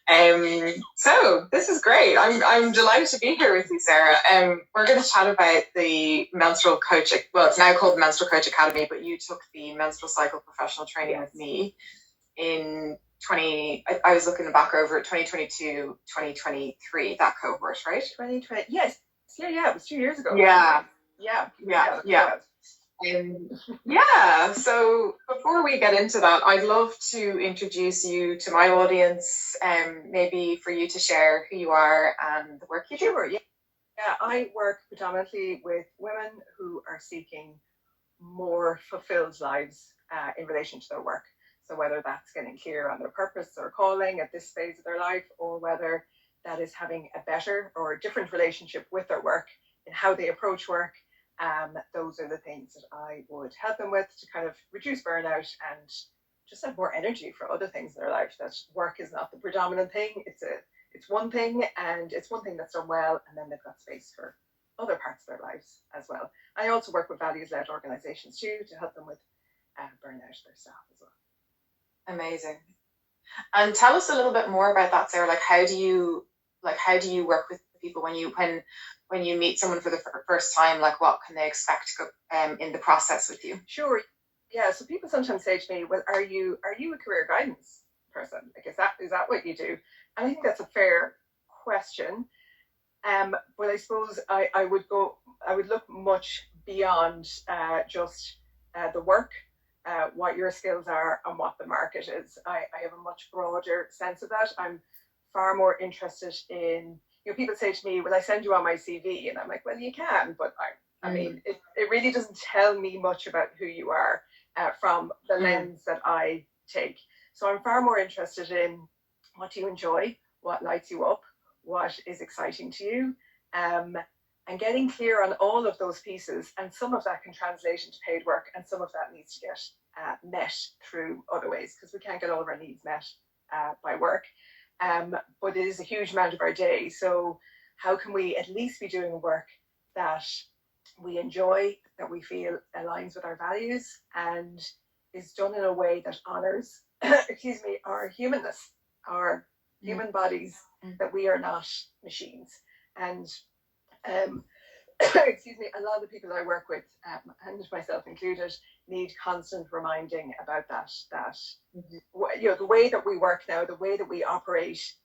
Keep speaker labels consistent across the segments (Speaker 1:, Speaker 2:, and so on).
Speaker 1: So this is great. I'm delighted to be here with you, Sara. We're going to chat about the Menstrual Coach. Well, it's now called the Menstrual Coach Academy, but you took the menstrual cycle professional training with me in I was looking back over it, 2022, 2023, that cohort, right?
Speaker 2: 2020. Yes. Yeah. It was 2 years ago.
Speaker 1: Yeah.
Speaker 2: Yeah.
Speaker 1: Yeah, so before we get into that, I'd love to introduce you to my audience, maybe for you to share who you are and the work you do.
Speaker 2: Sure, yeah. I work predominantly with women who are seeking more fulfilled lives in relation to their work. So whether that's getting clear on their purpose or calling at this phase of their life, or whether that is having a better or a different relationship with their work and how they approach work, those are the things that I would help them with to kind of reduce burnout and just have more energy for other things in their life. That work is not the predominant thing. It's one thing, and it's one thing that's done well, and then they've got space for other parts of their lives as well. I also work with values-led organizations too to help them with burnout their staff as well.
Speaker 1: Amazing. And tell us a little bit more about that, Sara. How do you work with people when you meet someone for the first time? What can they expect in the process with you?
Speaker 2: Sure. Yeah. So people sometimes say to me, "Well, are you a career guidance person? Is that what you do?" And I think that's a fair question. But I suppose I would look much beyond just the work, what your skills are, and what the market is. I have a much broader sense of that. I'm far more interested in, people say to me, "Will I send you on my CV?" And I'm like, "Well, you can, but I mean, it really doesn't tell me much about who you are from the lens that I take. So I'm far more interested in what do you enjoy, what lights you up, what is exciting to you, and getting clear on all of those pieces. And some of that can translate into paid work, and some of that needs to get met through other ways, because we can't get all of our needs met by work. But it is a huge amount of our day. So how can we at least be doing work that we enjoy, that we feel aligns with our values, and is done in a way that honors, our humanness, our human bodies, that we are not machines. And a lot of the people I work with, and myself included, need constant reminding about that the way that we work now, the way that we operate,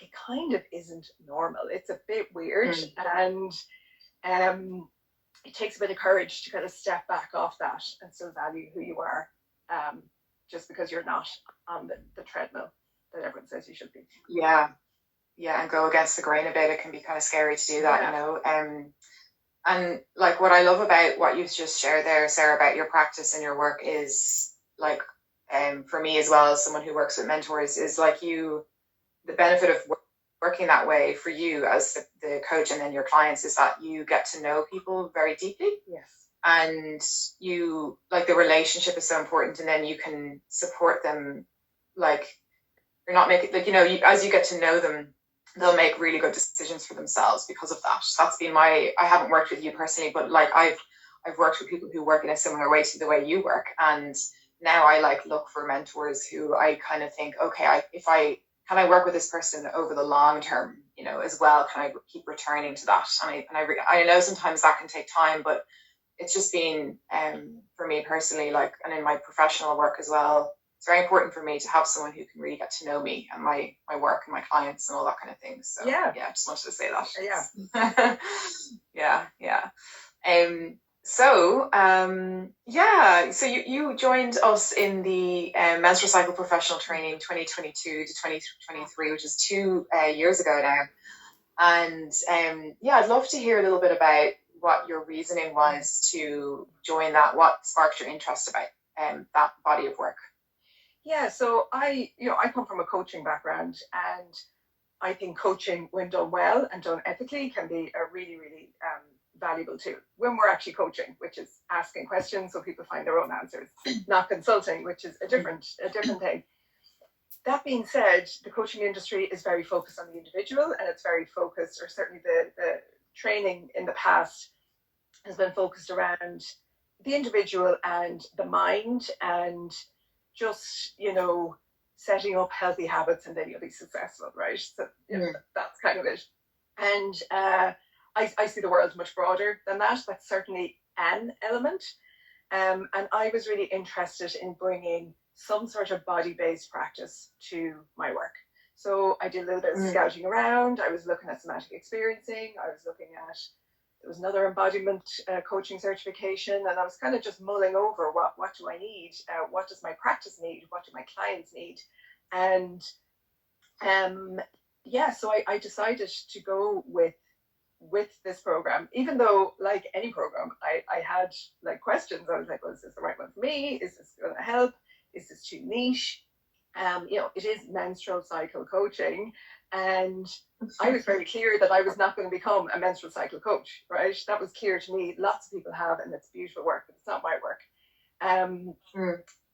Speaker 2: it kind of isn't normal. It's a bit weird, and it takes a bit of courage to kind of step back off that and still value who you are, just because you're not on the treadmill that everyone says you should be.
Speaker 1: Yeah, and go against the grain a bit. It can be kind of scary to do that, And what I love about what you've just shared there, Sara, about your practice and your work is for me as well as someone who works with mentors, is the benefit of working that way for you as the coach and then your clients is that you get to know people very deeply.
Speaker 2: Yes.
Speaker 1: And you the relationship is so important, and then you can support them. You're not making as you get to know them, they'll make really good decisions for themselves because of that. That's been I haven't worked with you personally, but I've worked with people who work in a similar way to the way you work, and now I look for mentors who I kind of think, okay, can I work with this person over the long term, as well? Can I keep returning to that? And I know sometimes that can take time, but it's just been for me personally, and in my professional work as well, it's very important for me to have someone who can really get to know me and my work and my clients and all that kind of thing. So I just wanted to say that. So you joined us in the menstrual cycle professional training 2022 to 2023, which is 2 years ago now. And I'd love to hear a little bit about what your reasoning was to join that. What sparked your interest about that body of work?
Speaker 2: Yeah, so I come from a coaching background, and I think coaching, when done well and done ethically, can be a really, really valuable tool when we're actually coaching, which is asking questions so people find their own answers, not consulting, which is a different thing. That being said, the coaching industry is very focused on the individual, and it's very focused, or certainly the training in the past has been focused around the individual and the mind, and just, setting up healthy habits and then you'll be successful, right? So that's kind of it. And I see the world much broader than that. That's certainly an element. And I was really interested in bringing some sort of body-based practice to my work. So I did a little bit of scouting around. I was looking at somatic experiencing. I was looking at, there was another embodiment coaching certification. And I was kind of just mulling over what do I need? What does my practice need? What do my clients need? And so I decided to go with this program, even though, like any program, I had like questions. I was like, well, is this the right one for me? Is this going to help? Is this too niche? It is menstrual cycle coaching. And I was very clear that I was not going to become a menstrual cycle coach, right? That was clear to me. Lots of people have, and it's beautiful work, but it's not my work.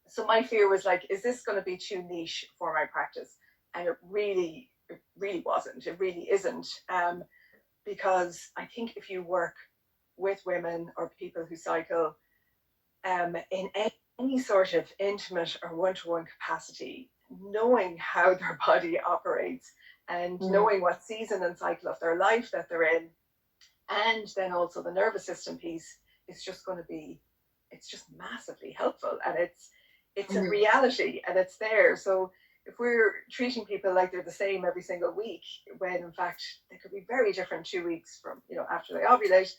Speaker 2: So my fear was like, is this going to be too niche for my practice? And it really wasn't. It really isn't. Because I think if you work with women or people who cycle in any sort of intimate or one-to-one capacity, knowing how their body operates and knowing what season and cycle of their life that they're in, and then also the nervous system piece, is just going to be, it's just massively helpful. And it's a reality and it's there. So if we're treating people like they're the same every single week, when in fact they could be very different 2 weeks from, after they ovulate,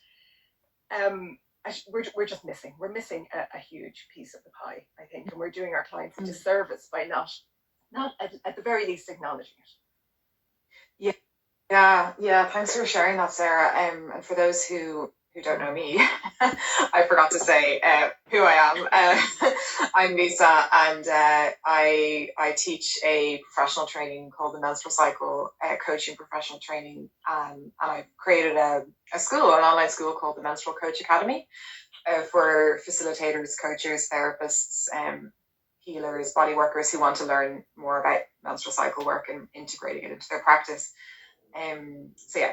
Speaker 2: we're just missing. We're missing a huge piece of the pie, I think, and we're doing our clients a disservice by not at the very least acknowledging it.
Speaker 1: Yeah. Thanks for sharing that, Sarah. And for those who don't know me, I forgot to say who I am. I'm Lisa, and I teach a professional training called the Menstrual Cycle Coaching Professional Training, and I've created an online school called the Menstrual Coach Academy for facilitators, coaches, therapists, healers, body workers who want to learn more about menstrual cycle work and integrating it into their practice.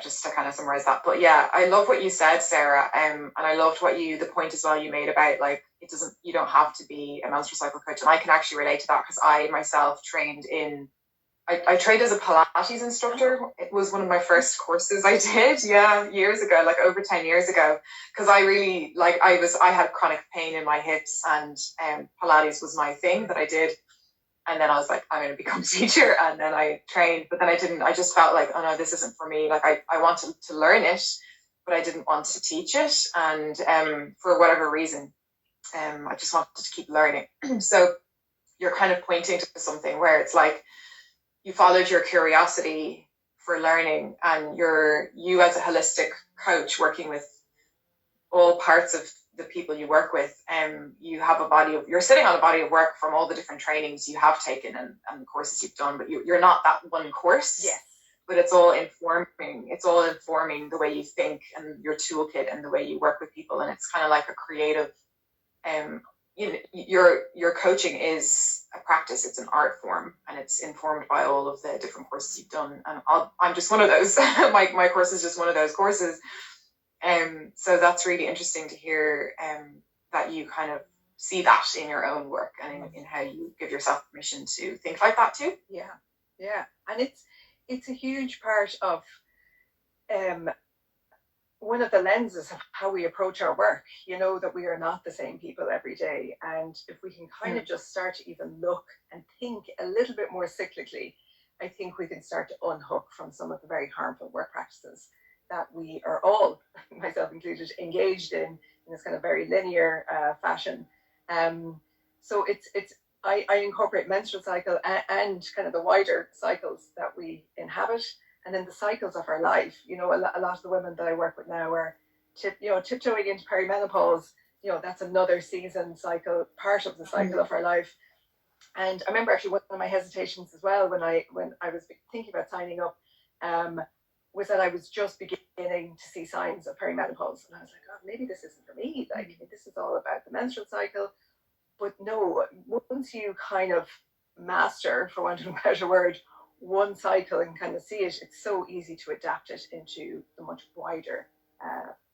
Speaker 1: Just to kind of summarize that. But yeah, I love what you said, Sarah. And I loved the point as well you made about like, you don't have to be a menstrual cycle coach. And I can actually relate to that because I myself trained I trained as a Pilates instructor. It was one of my first courses I did, years ago, like over 10 years ago. Because I really, I had chronic pain in my hips, and Pilates was my thing that I did. And then I was like, I'm going to become a teacher. And then I trained, but then I didn't. I just felt like, oh no, this isn't for me. Like I wanted to learn it, but I didn't want to teach it. And for whatever reason, I just wanted to keep learning. So you're kind of pointing to something where it's like you followed your curiosity for learning, and you as a holistic coach working with all parts of the people you work with, you have you're sitting on a body of work from all the different trainings you have taken and the courses you've done, but you're not that one course.
Speaker 2: Yes.
Speaker 1: But it's all informing the way you think and your toolkit and the way you work with people. And it's kind of like a creative, your coaching is a practice. It's an art form, and it's informed by all of the different courses you've done. And I'm just one of those. my course is just one of those courses. So that's really interesting to hear that you kind of see that in your own work and in how you give yourself permission to think like that too.
Speaker 2: Yeah. And it's a huge part of one of the lenses of how we approach our work, that we are not the same people every day. And if we can kind of just start to even look and think a little bit more cyclically, I think we can start to unhook from some of the very harmful work practices that we are all, myself included, engaged in this kind of very linear fashion. So I incorporate menstrual cycle and kind of the wider cycles that we inhabit, and then the cycles of our life. A lot of the women that I work with now are tiptoeing into perimenopause. That's another season cycle, part of the cycle of our life. And I remember actually one of my hesitations as well when I was thinking about signing up, was that I was just beginning to see signs of perimenopause. And I was like, oh, maybe this isn't for me. Like, this is all about the menstrual cycle. But no, once you kind of master, for want of a better word, one cycle and kind of see it, it's so easy to adapt it into the much wider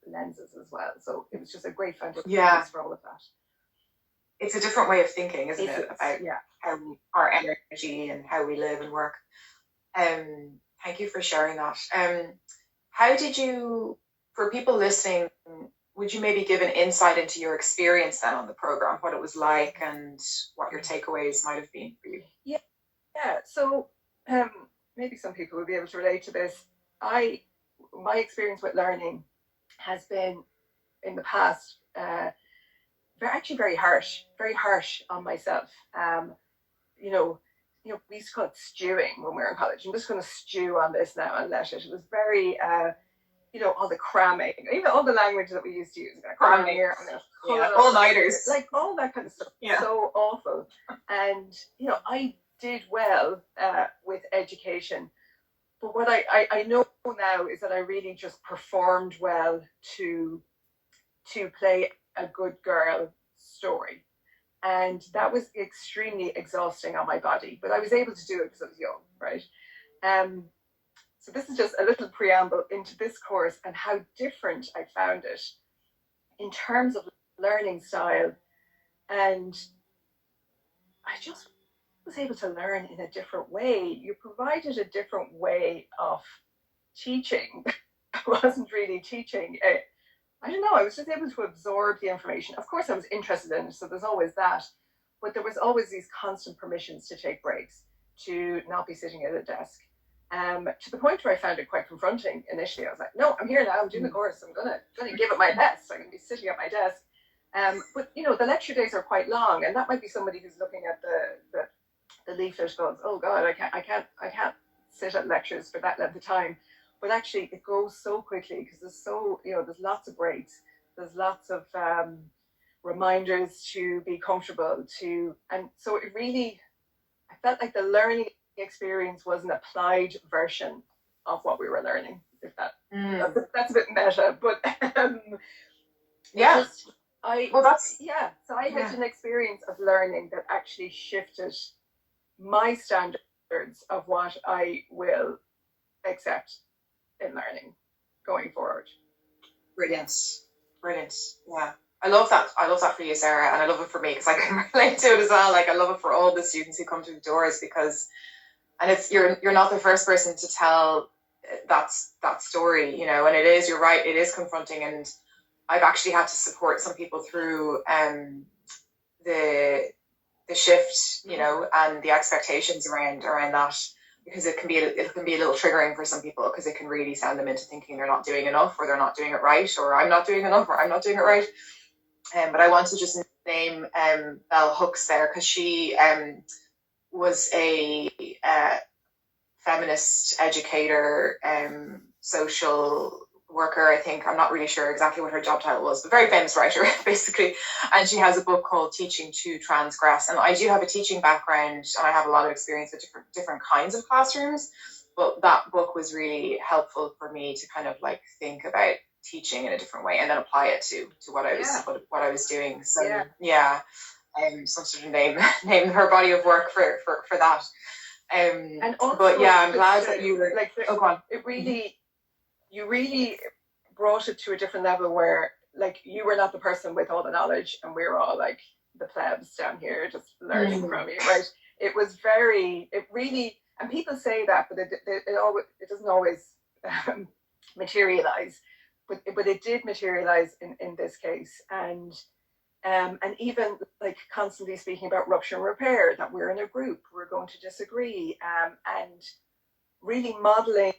Speaker 2: lenses as well. So it was just a great foundation for all of that.
Speaker 1: it's a different way of thinking, isn't it? About
Speaker 2: Yeah.
Speaker 1: how our energy and how we live and work. Thank you for sharing that. How did you, for people listening, would you maybe give an insight into your experience then on the program, what it was like and what your takeaways might have been for you?
Speaker 2: Yeah. So maybe some people will be able to relate to this. My experience with learning has been in the past actually very harsh on myself. You know, we used to call it stewing when we were in college. I'm just going to stew on this now and let it. It was very, all the cramming, even all the language that we used to use. I'm going to cram here, I'm going to pull it
Speaker 1: all-nighters.
Speaker 2: Like all that kind of stuff. Yeah. So awful. And, I did well with education. But what I know now is that I really just performed well to play a good girl story. And that was extremely exhausting on my body. But I was able to do it because I was young, right? So this is just a little preamble into this course and how different I found it in terms of learning style. And I just was able to learn in a different way. You provided a different way of teaching. I wasn't really teaching. I don't know, I was just able to absorb the information. Of course, I was interested in it, so there's always that. But there was always these constant permissions to take breaks, to not be sitting at a desk. To the point where I found it quite confronting initially. I was like, no, I'm here now, I'm doing the course, I'm gonna give it my best, I'm gonna be sitting at my desk. But the lecture days are quite long, and that might be somebody who's looking at the leaflet goes, oh God, I can't sit at lectures for that length of time. But actually, it goes so quickly because there's lots of breaks. There's lots of reminders to be comfortable and so it really, I felt like the learning experience was an applied version of what we were learning. If that's a bit meta, but
Speaker 1: yeah.
Speaker 2: So I had an experience of learning that actually shifted my standards of what I will accept in learning going forward.
Speaker 1: Brilliant. Yeah. I love that for you, Sarah, and I love it for me because I can relate to it as well. Like I love it for all the students who come through the doors and it's you're not the first person to tell that story, and you're right, it is confronting, and I've actually had to support some people through the shift, and the expectations around that. Because it can be a little triggering for some people because it can really send them into thinking they're not doing enough or they're not doing it right or I'm not doing enough or I'm not doing it right. But I want to just name Bell Hooks there because she was a feminist educator, social worker, I think. I'm not really sure exactly what her job title was, but very famous writer, basically. And she has a book called Teaching to Transgress. And I do have a teaching background and I have a lot of experience with different kinds of classrooms. But that book was really helpful for me to kind of like think about teaching in a different way and then apply it to what I was doing. So some sort of name her body of work for that.
Speaker 2: And also,
Speaker 1: but yeah, I'm glad that you were
Speaker 2: like. Oh, go on. It really. You really brought it to a different level where like you were not the person with all the knowledge and we were all like the plebs down here just learning from you, right? It really, and people say that, but it doesn't always materialize, but it did materialize in this case. And even like constantly speaking about rupture and repair, that we're in a group, we're going to disagree, and really modeling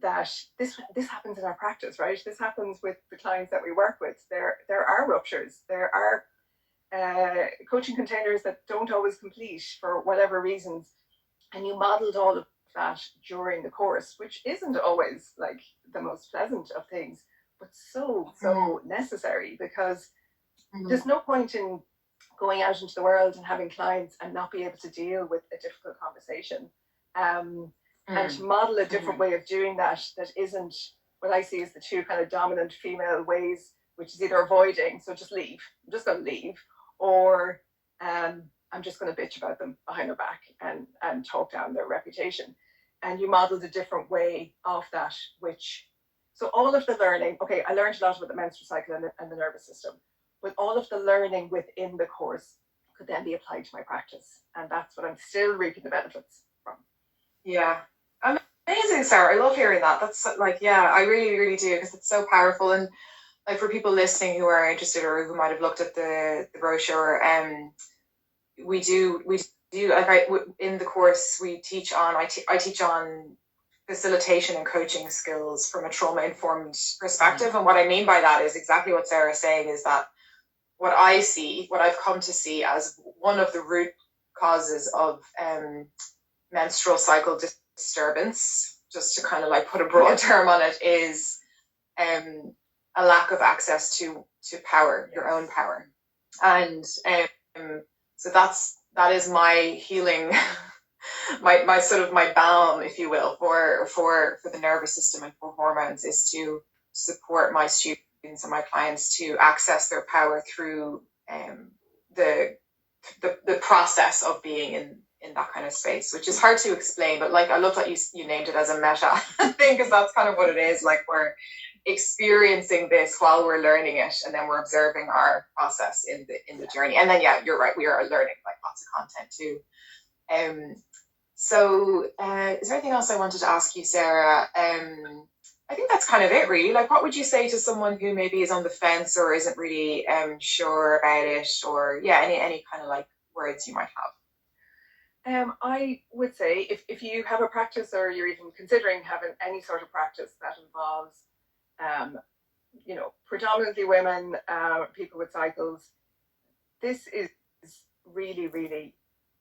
Speaker 2: that this happens in our practice, right? This happens with the clients that we work with. There are ruptures. There are coaching containers that don't always complete for whatever reasons. And you modeled all of that during the course, which isn't always like the most pleasant of things, but so necessary because there's no point in going out into the world and having clients and not be able to deal with a difficult conversation. And to model a different way of doing that isn't what I see as the two kind of dominant female ways, which is either avoiding, so just leave, I'm just going to leave, or I'm just going to bitch about them behind their back and talk down their reputation. And you modeled a different way of that, so all of the learning, I learned a lot about the menstrual cycle and the nervous system, but all of the learning within the course could then be applied to my practice. And that's what I'm still reaping the benefits from.
Speaker 1: Yeah. Amazing, Sarah. I love hearing that. That's like, yeah, I really, really do, because it's so powerful. And like for people listening who are interested or who might have looked at the brochure, we do like in the course we teach on I teach on facilitation and coaching skills from a trauma informed perspective. And what I mean by that is exactly what Sarah's saying, is that what I've come to see as one of the root causes of menstrual cycle disturbance, just to kind of like put a broad term on it, is a lack of access to power, your own power. And so that is my healing, my sort of my balm, if you will, for the nervous system and for hormones, is to support my students and my clients to access their power through the process of being in that kind of space, which is hard to explain. But like, I love that you named it as a meta thing, because that's kind of what it is. Like, we're experiencing this while we're learning it, and then we're observing our process in the journey. And then, yeah, you're right, we are learning like lots of content too. So is there anything else I wanted to ask you, Sarah? I think that's kind of it, really. Like, what would you say to someone who maybe is on the fence or isn't really sure about it, or any kind of like words you might have?
Speaker 2: I would say if you have a practice, or you're even considering having any sort of practice that involves predominantly women, people with cycles, this is really, really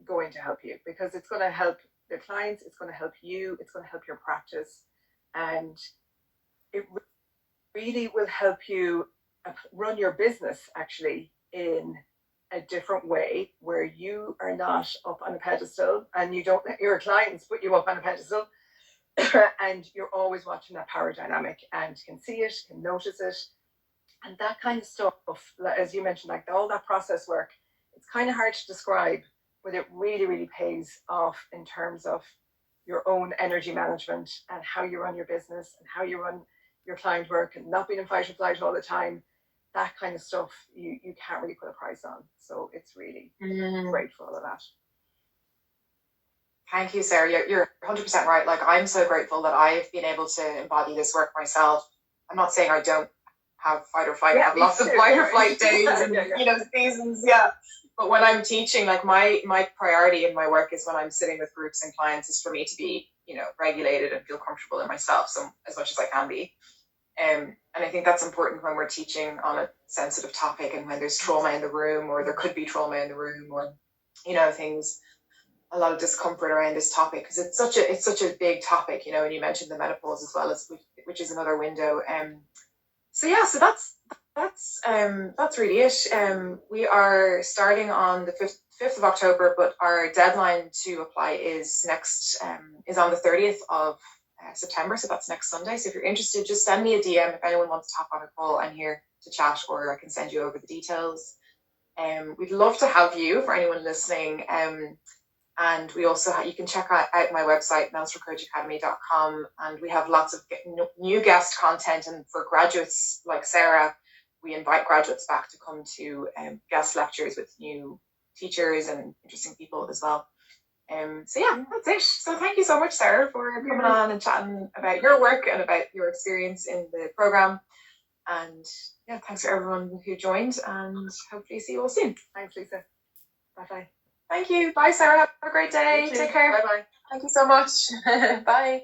Speaker 2: going to help you, because it's going to help the clients, it's going to help you, it's going to help your practice, and it really will help you run your business actually in a different way, where you are not up on a pedestal, and you don't let your clients put you up on a pedestal, and you're always watching that power dynamic and can see it, can notice it, and that kind of stuff. As you mentioned, like all that process work, it's kind of hard to describe, but it really, really pays off in terms of your own energy management and how you run your business and how you run your client work, and not being in fight or flight all the time. That kind of stuff you can't really put a price on. So it's really great for all of that.
Speaker 1: Thank you, Sarah. You're 100% right. Like, I'm so grateful that I've been able to embody this work myself. I'm not saying I don't have fight or flight. I have lots of fight or flight days and seasons. Yeah. But when I'm teaching, like my priority in my work is, when I'm sitting with groups and clients, is for me to be, regulated and feel comfortable in myself, so as much as I can be. And I think that's important when we're teaching on a sensitive topic, and when there's trauma in the room, or there could be trauma in the room, or a lot of discomfort around this topic, because it's such a big topic, and you mentioned the menopause as well, as which is another window. So that's really it. We are starting on the 5th of October, but our deadline to apply is on the 30th of September, so that's next Sunday. So if you're interested, just send me a DM. If anyone wants to hop on a call, I'm here to chat, or I can send you over the details. We'd love to have you, for anyone listening. And we also you can check out my website, menstrualcoachacademy.com, and we have lots of new guest content. And for graduates like Sarah, we invite graduates back to come to guest lectures with new teachers and interesting people as well. So yeah, that's it. So thank you so much, Sarah, for coming on and chatting about your work and about your experience in the program. And yeah, thanks for everyone who joined, and hopefully see you all soon.
Speaker 2: Thanks, Lisa. Bye-bye.
Speaker 1: Thank you. Bye, Sarah. Have a great day. Take care.
Speaker 2: Bye-bye.
Speaker 1: Thank you so much. Bye.